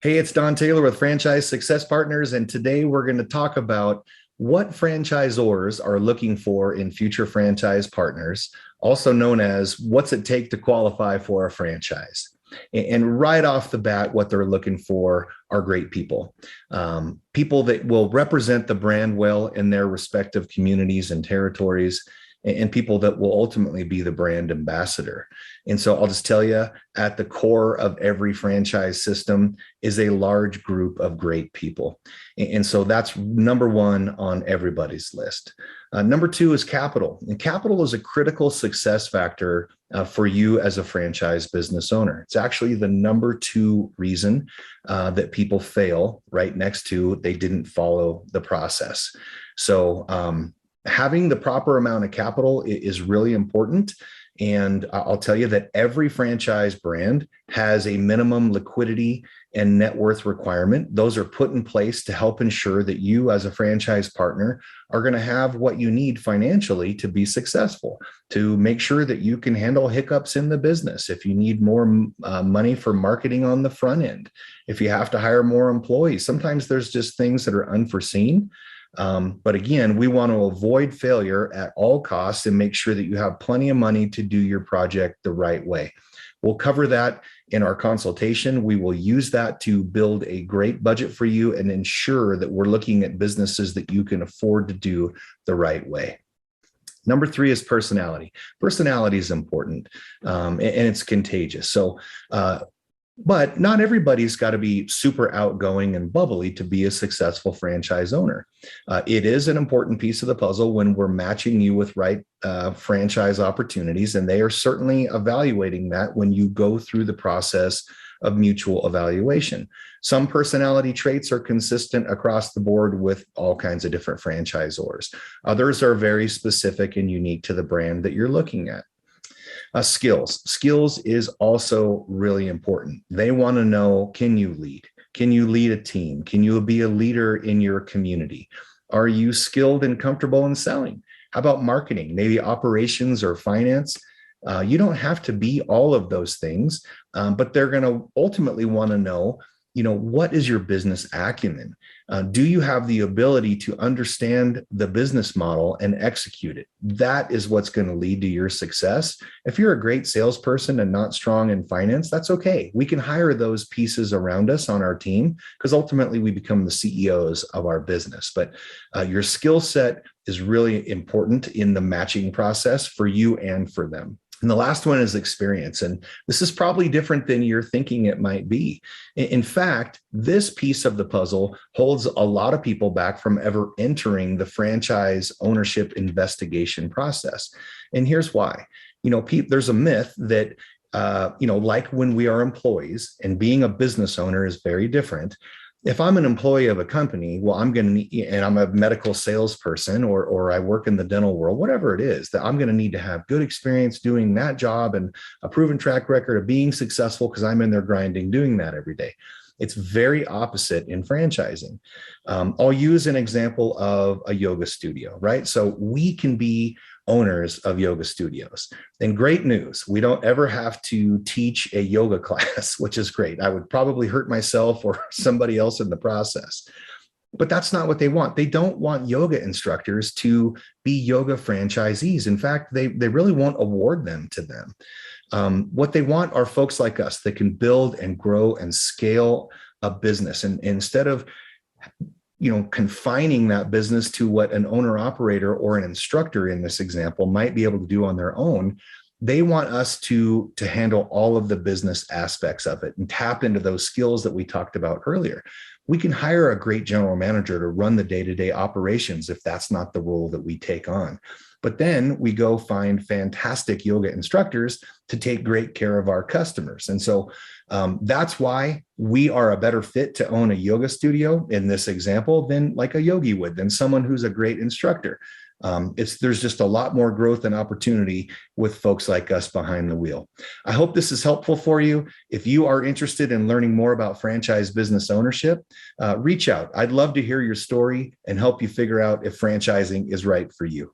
Hey, it's Don Taylor with Franchise Success Partners, and today we're going to talk about what franchisors are looking for in future franchise partners, also known as what's it take to qualify for a franchise. And right off the bat, what they're looking for are great people, people that will represent the brand well in their respective communities and territories, and people that will ultimately be the brand ambassador. And so I'll just tell you, at the core of every franchise system is a large group of great people. And so that's number one on everybody's list. Number two is capital. And capital is a critical success factor for you as a franchise business owner. It's actually the number two reason that people fail, right next to they didn't follow the process. So having the proper amount of capital is really important. And I'll tell you that every franchise brand has a minimum liquidity and net worth requirement. Those are put in place to help ensure that you as a franchise partner are going to have what you need financially to be successful, to make sure that you can handle hiccups in the business. If you need more money for marketing on the front end, if you have to hire more employees, sometimes there's just things that are unforeseen. But again, we want to avoid failure at all costs and make sure that you have plenty of money to do your project the right way. We'll cover that in our consultation. We will use that to build a great budget for you and ensure that we're looking at businesses that you can afford to do the right way. Number three is personality. Personality is important, and it's contagious. But not everybody's got to be super outgoing and bubbly to be a successful franchise owner. It is an important piece of the puzzle when we're matching you with right franchise opportunities, and they are certainly evaluating that when you go through the process of mutual evaluation. Some personality traits are consistent across the board with all kinds of different franchisors. Others are very specific and unique to the brand that you're looking at. Skills. Skills is also really important. They want to know, can you lead? Can you lead a team? Can you be a leader in your community? Are you skilled and comfortable in selling? How about marketing? Maybe operations or finance? You don't have to be all of those things, but they're going to ultimately want to know, what is your business acumen? Do you have the ability to understand the business model and execute it? That is what's going to lead to your success. If you're a great salesperson and not strong in finance, that's okay. We can hire those pieces around us on our team because ultimately we become the CEOs of our business. But your skill set is really important in the matching process for you and for them. And the last one is experience. And this is probably different than you're thinking it might be. In fact, this piece of the puzzle holds a lot of people back from ever entering the franchise ownership investigation process. And here's why. There's a myth that, like when we are employees, and being a business owner is very different. If I'm an employee of a company, well, and I'm a medical salesperson or I work in the dental world, whatever it is, that I'm going to need to have good experience doing that job and a proven track record of being successful because I'm in there grinding, doing that every day. It's very opposite in franchising. I'll use an example of a yoga studio, right? So we can be owners of yoga studios. And great news, we don't ever have to teach a yoga class, which is great. I would probably hurt myself or somebody else in the process. But that's not what they want. They don't want yoga instructors to be yoga franchisees. In fact, they really won't award them to them. What they want are folks like us that can build and grow and scale a business. And instead of confining that business to what an owner operator or an instructor in this example might be able to do on their own, they want us to handle all of the business aspects of it and tap into those skills that we talked about earlier. We can hire a great general manager to run the day-to-day operations if that's not the role that we take on. But then we go find fantastic yoga instructors to take great care of our customers. And so that's why we are a better fit to own a yoga studio in this example than like a yogi would, than someone who's a great instructor. There's just a lot more growth and opportunity with folks like us behind the wheel. I hope this is helpful for you. If you are interested in learning more about franchise business ownership, reach out. I'd love to hear your story and help you figure out if franchising is right for you.